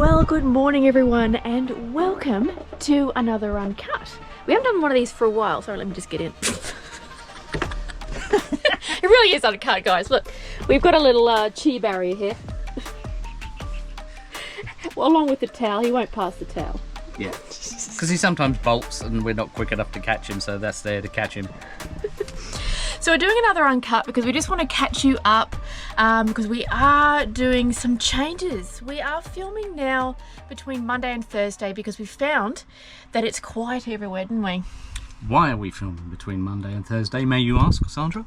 Well, good morning everyone and welcome to another Uncut. We haven't done one of these for a while. Sorry, let me just get in. It really is Uncut, guys. Look, we've got a little chi barrier here. Well, along with the towel. He won't pass the towel. Yeah, because he sometimes bolts and we're not quick enough to catch him, so that's there to catch him. So we're doing another Uncut because we just want to catch you up because we are doing some changes. We are filming now between Monday and Thursday because we found that it's quiet everywhere, didn't we? Why are we filming between Monday and Thursday, may you ask, Sandra?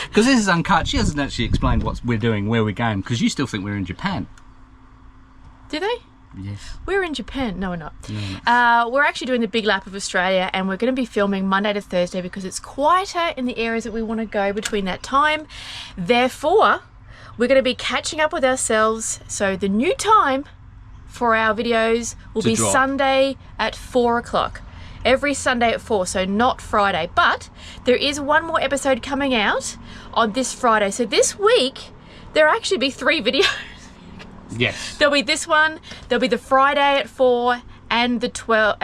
Because this is Uncut. She hasn't actually explained what we're doing, where we're going, because you still think we're in Japan. Do they? Yes. We're in Japan. No, we're not. No. We're actually doing the big lap of Australia and we're going to be filming Monday to Thursday because it's quieter in the areas that we want to go between that time. Therefore, we're going to be catching up with ourselves. So the new time for our videos will be Sunday at 4 o'clock. Every Sunday at 4, so not Friday. But there is one more episode coming out on this Friday. So this week, there'll actually be 3 videos. Yes. There'll be this one, there'll be the Friday at 4 and the 12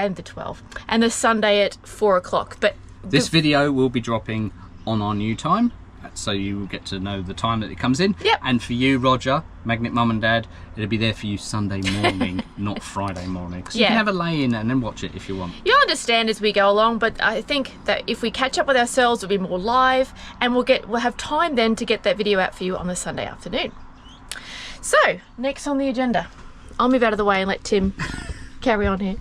and the Sunday at 4 o'clock. But this video will be dropping on our new time, so you will get to know the time that it comes in. Yep. And for you, Roger, Magnet Mum and Dad, it'll be there for you Sunday morning, not Friday morning. So you can have a lay in and then watch it if you want. You'll understand as we go along, but I think that if we catch up with ourselves, it'll be more live and we'll have time then to get that video out for you on the Sunday afternoon. So, next on the agenda, I'll move out of the way and let Tim carry on here.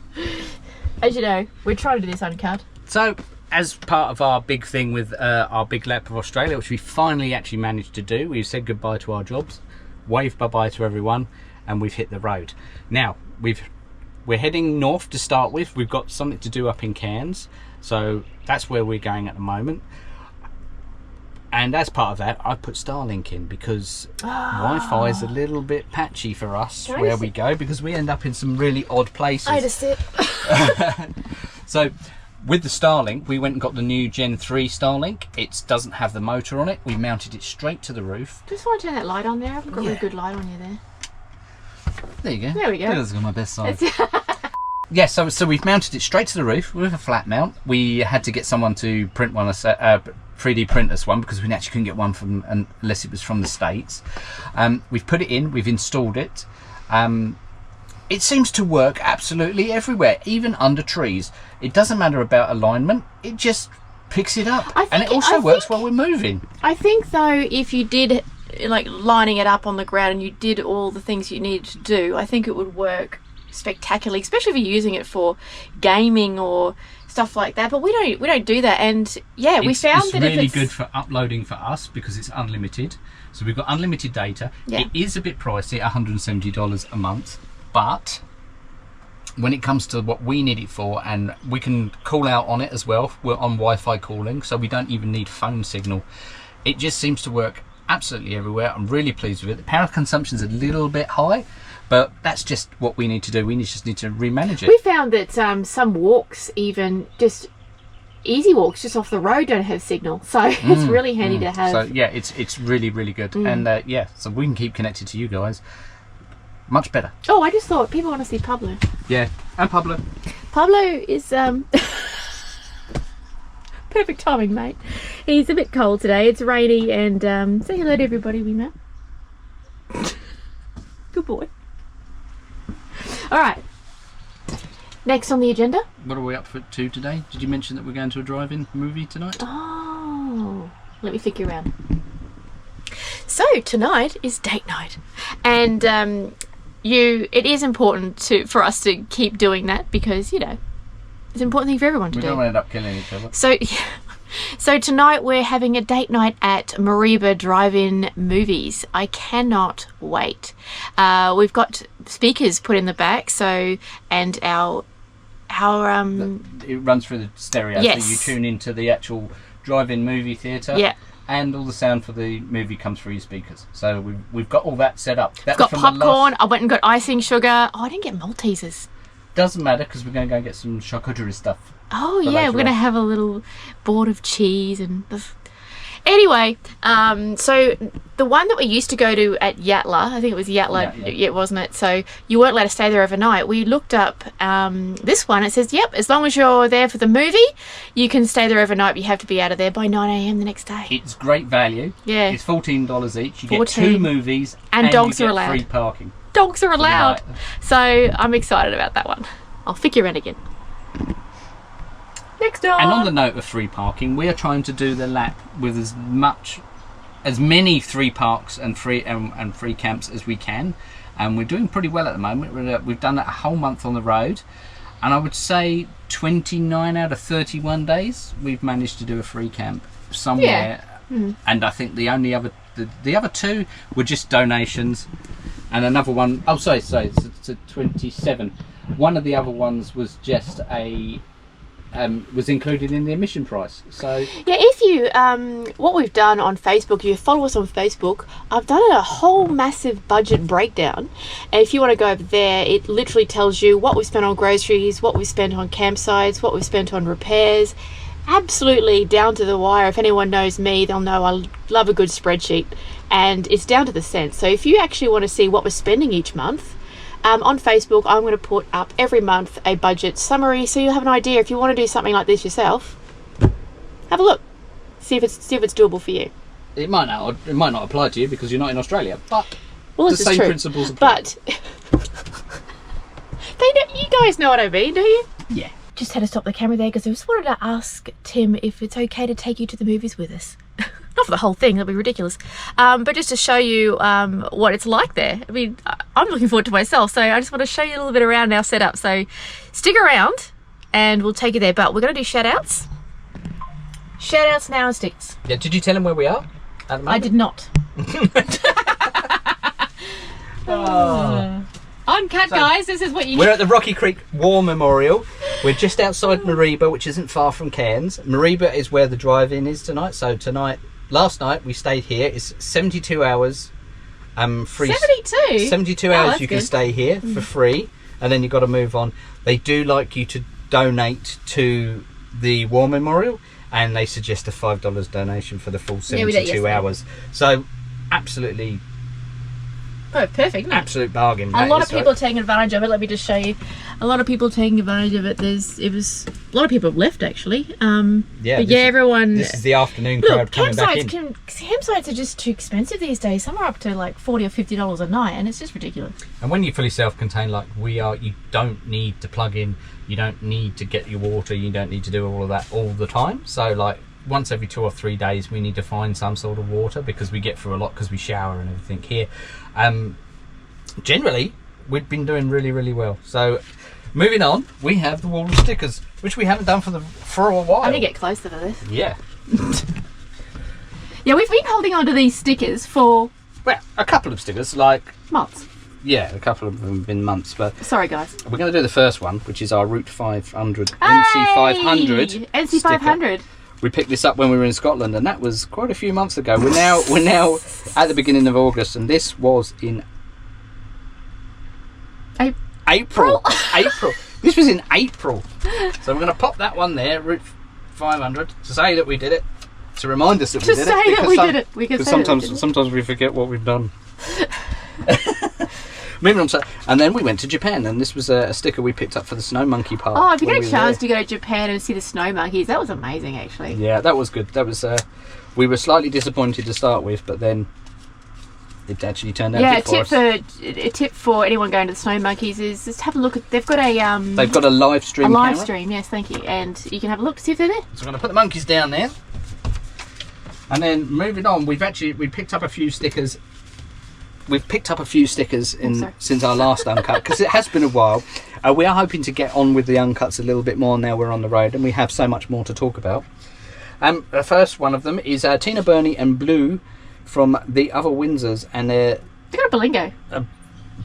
As you know, we're trying to do this Uncut. So, as part of our big thing with our big lap of Australia, which we finally actually managed to do, we've said goodbye to our jobs, waved bye-bye to everyone, and we've hit the road. Now, we're heading north to start with. We've got something to do up in Cairns, so that's where we're going at the moment. And as part of that, I put Starlink in because Wi-Fi is a little bit patchy for us where we go because we end up in some really odd places. I just sit. So with the Starlink, we went and got the new Gen 3 Starlink. It doesn't have the motor on it. We mounted it straight to the roof. Just want to turn that light on there. I've got a really good light on you there. There you go. There we go. That's on my best side. Yeah, so we've mounted it straight to the roof with a flat mount. We had to get someone to print one, 3D print us one because we actually couldn't get one from unless it was from the States. We've put it in, we've installed it. It seems to work absolutely everywhere, even under trees. It doesn't matter about alignment, it just picks it up. And it also works while we're moving. I think though, if you did like lining it up on the ground and you did all the things you needed to do, I think it would work spectacularly, especially if you're using it for gaming or stuff like that. But we don't do that. And yeah, we found that it's really good for uploading for us because it's unlimited. So we've got unlimited data. Yeah. It is a bit pricey, $170 a month, but when it comes to what we need it for, and we can call out on it as well, we're on Wi-Fi calling, so we don't even need phone signal. It just seems to work absolutely everywhere. I'm really pleased with it. The power consumption is a little bit high, but that's just what we need to do. We just need to remanage it. We found that some walks, even just easy walks just off the road, don't have signal. So it's really handy to have. So yeah, it's really, really good. And yeah, so we can keep connected to you guys. Much better. Oh, I just thought people want to see Pablo. Yeah, and Pablo. Pablo is perfect timing, mate. He's a bit cold today. It's rainy and say hello to everybody we met. Good boy. All right, next on the agenda. What are we up to today? Did you mention that we're going to a drive-in movie tonight? Oh, let me think around. So tonight is date night, and it is important for us to keep doing that because it's an important thing for everyone to do. We don't end up killing each other. So tonight we're having a date night at Mariba Drive-In Movies. I cannot wait. We've got speakers put in the back, and our it runs through the stereo, yes. So you tune into the actual drive-in movie theatre. Yeah. And all the sound for the movie comes through your speakers. So we've got all that set up. We've got popcorn. I went and got icing sugar. Oh, I didn't get Maltesers. Doesn't matter because we're going to go get some charcuterie stuff. Oh yeah, we're going to have a little board of cheese and... Anyway, so the one that we used to go to at Yatla, I think it was Yatla, Yeah. wasn't it? So you weren't allowed to stay there overnight. We looked up this one. It says, yep, as long as you're there for the movie, you can stay there overnight, but you have to be out of there by 9 a.m. the next day. It's great value. Yeah. It's $14 each. You 14. get 2 movies And dogs you are get allowed. free parking. Dogs are allowed. Right. So I'm excited about that one. I'll figure it again. Next door. And on the note of free parking, we are trying to do the lap with as many free parks and free camps as we can, and we're doing pretty well at the moment. We've done it a whole month on the road, and I would say 29 out of 31 days we've managed to do a free camp somewhere. Yeah. And I think the other 2 were just donations, and another one, it's a 27. One of the other ones was just was included in the admission price. So yeah, if you what we've done on Facebook, if you follow us on Facebook, I've done a whole massive budget breakdown, and if you want to go over there, it literally tells you what we spent on groceries, what we spent on campsites, what we spent on repairs, absolutely down to the wire. If anyone knows me, they'll know I love a good spreadsheet, and it's down to the cent. So if you actually want to see what we're spending each month, on Facebook, I'm going to put up every month a budget summary, so you'll have an idea. If you want to do something like this yourself, have a look, see if it's doable for you. it might not apply to you because you're not in Australia, but Well, the this is same true. principles apply. But you guys know what I mean, do you? Yeah. Just had to stop the camera there because I just wanted to ask Tim if it's okay to take you to the movies with us. Not for the whole thing, that'd be ridiculous. But just to show you what it's like there. I mean, I'm looking forward to myself, so I just want to show you a little bit around our setup. So stick around and we'll take you there. But we're going to do shout-outs. Shout-outs now and sticks. Yeah, did you tell him where we are at the moment? I did not. Uncut, guys, this is what you We're at the Rocky Creek War Memorial. We're just outside Mariba, which isn't far from Cairns. Mariba is where the drive-in is tonight. So last night we stayed here. It's 72 hours free. 72? 72 Oh, hours that's you can good. stay here for free, and then you've got to move on. They do like you to donate to the War Memorial, and they suggest a $5 donation for the full Yeah, we did 72 yesterday. hours. So absolutely Oh, perfect. Isn't it? absolute bargain. A that lot is, of people are taking advantage of it. Let me just show you. A lot of people taking advantage of it. A lot of people have left actually. Everyone. This is the afternoon Look, crowd coming back in. campsites are just too expensive these days. Some are up to like $40 or $50 a night, and it's just ridiculous. And when you're fully self-contained like we are, you don't need to plug in, you don't need to get your water, you don't need to do all of that all the time. So like once every 2 or 3 days we need to find some sort of water because we get through a lot because we shower and everything here. Generally we've been doing really, really well. So moving on, we have the wall of stickers, which we haven't done for a while. I'm gonna get closer to this. Yeah. Yeah, we've been holding on to these stickers for Well, a couple of stickers, like months. yeah, a couple of them have been months, but Sorry, guys. we're going to do the first one, which is our Route 500 NC500. Hey! NC500. We picked this up when we were in Scotland, and that was quite a few months ago. We're now at the beginning of August, and this was in April. April. This was in April. So we're going to pop that one there, Route 500, to say that we did it, to remind us that we did it. To say that we did it. We can Because say that we did it. sometimes we forget what we've done. Moving on to, and then we went to Japan, and this was a sticker we picked up for the Snow Monkey Park. Oh, if you when get we a were chance there. to go to Japan and see the snow monkeys, that was amazing actually. Yeah, that was good. That was. We were slightly disappointed to start with, but then it actually turned out good for us. A tip for anyone going to the snow monkeys is just have a look at. They've got a They've got a live stream. live camera. stream. Yes, thank you, and you can have a look to see if they're there. So we're going to put the monkeys down there, and then moving on, we picked up a few stickers. We've picked up a few stickers since our last Uncut, because it has been a while. We are hoping to get on with the Uncuts a little bit more now we're on the road, and we have so much more to talk about. The first one of them is Tina, Bernie and Blue from the Other Windsors, and they're They've got a Belingo.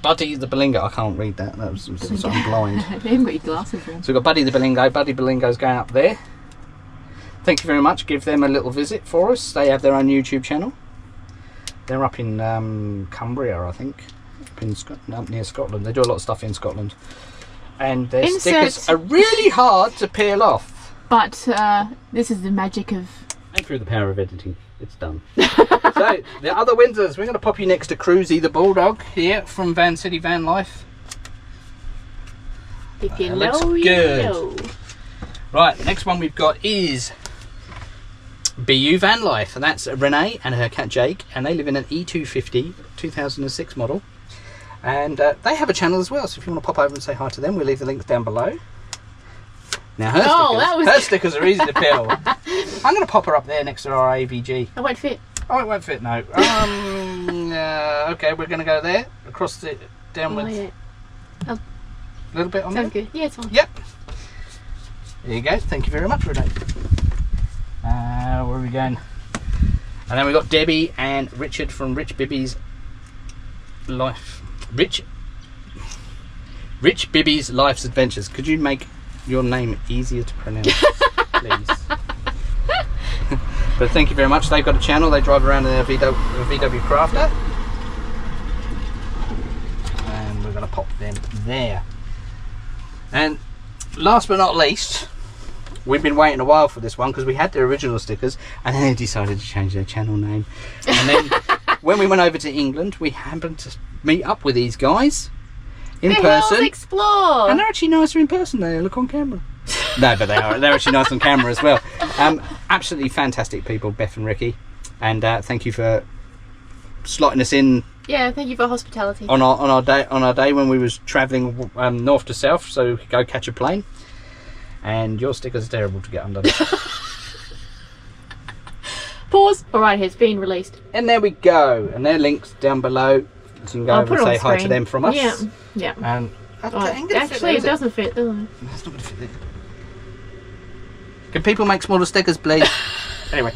Buddy the Belingo. I can't read that. So I'm blind. They haven't got your glasses on. So we've got Buddy the Belingo. Buddy Belingo's going up there. Thank you very much. Give them a little visit for us. They have their own YouTube channel. They're up in Cumbria, I think, up near Scotland. They do a lot of stuff in Scotland. And their stickers are really hard to peel off. But this is the magic of And through the power of editing, it's done. So, the other Windsors, we're going to pop you next to Cruzy the Bulldog here from Van City Van Life. If you Looks know, you good. know. Right, next one we've got is BU Van Life, and that's Renee and her cat Jake, and they live in an E250 2006 model. And they have a channel as well, so if you want to pop over and say hi to them, we'll leave the links down below. Now her stickers are easy to peel. I'm going to pop her up there next to our AVG. It won't fit. Oh, it won't fit, no. Okay, we're going to go there, across the downwards. Oh, yeah. A little bit on Sounds there. good. Yeah, it's fine. Yep. There you go. Thank you very much, Renee. Where are we going? And then we've got Debbie and Richard from Rich Bibby's Life. Rich Bibby's Life's Adventures. Could you make your name easier to pronounce, please? But thank you very much. They've got a channel. They drive around in a VW Crafter. And we're going to pop them there. And last but not least, we've been waiting a while for this one because we had the original stickers and then they decided to change their channel name. And then when we went over to England, we happened to meet up with these guys in person. Explore. And they're actually nicer in person than they look on camera. No, but they're actually nice on camera as well. Absolutely fantastic people, Beth and Ricky. And thank you for slotting us in. Yeah, thank you for hospitality. On our day when we was travelling north to south, so we could go catch a plane. And your stickers are terrible to get undone. Pause. All right, it's been released. And there we go. And their links down below. So you can go over and say hi to them from us. Yeah, yeah. And actually, it doesn't fit, does it? That's not going to fit there. Can people make smaller stickers, please? Anyway.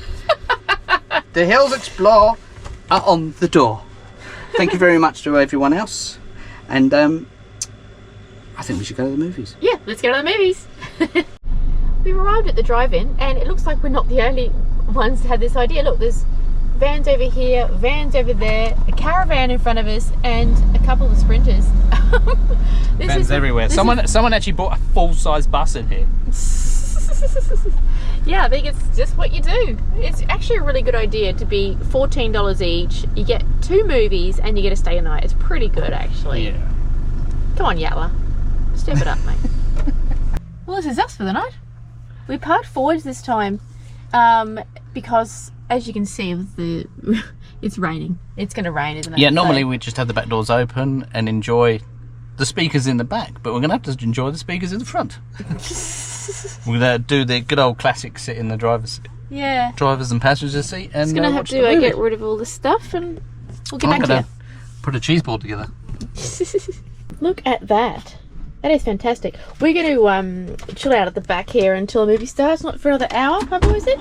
The Hills Explore are on the door. Thank you very much to everyone else. And I think we should go to the movies. Yeah, let's go to the movies. We've arrived at the drive-in and it looks like we're not the only ones to have this idea. Look, there's vans over here, vans over there, a caravan in front of us, and a couple of Sprinters. Vans everywhere. Someone actually bought a full-size bus in here. Yeah, I think it's just what you do. It's actually a really good idea to be $14 each. You get 2 movies and you get to stay a night. It's pretty good, actually. Yeah. Come on, Yatla. Step it up, mate. Well, this is us for the night. We parked forwards this time because, as you can see, it's raining. It's going to rain, isn't it? Yeah, normally we just have the back doors open and enjoy the speakers in the back, but we're going to have to enjoy the speakers in the front. We're going to do the good old classic sit in the driver's and passenger seat. And it's going to have to get rid of all this stuff and we'll get back to you. Put a cheese board together. Look at that. That is fantastic. We're going to chill out at the back here until the movie starts. Not for another hour, Pablo, is it?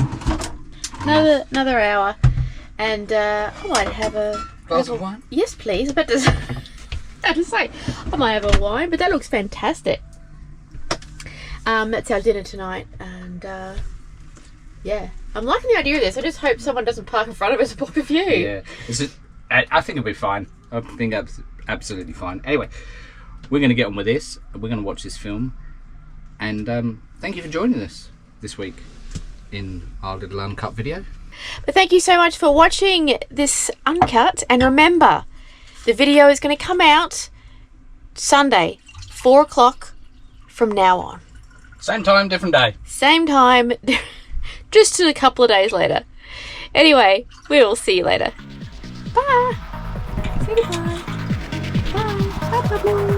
Another hour. And I might have a glass of wine. Yes, please. I was about to say I might have a wine, but that looks fantastic. That's our dinner tonight, and yeah, I'm liking the idea of this. I just hope someone doesn't park in front of us and block the view. Yeah, I think it'll be fine. I think that's absolutely fine. Anyway, we're going to get on with this. We're going to watch this film, and thank you for joining us this week in our little Uncut video. But thank you so much for watching this Uncut, and remember, the video is going to come out Sunday, 4 o'clock from now on. Same time, different day. Same time, just a couple of days later. Anyway, we will see you later. Bye. Say goodbye. Bye. Bye, Pablo.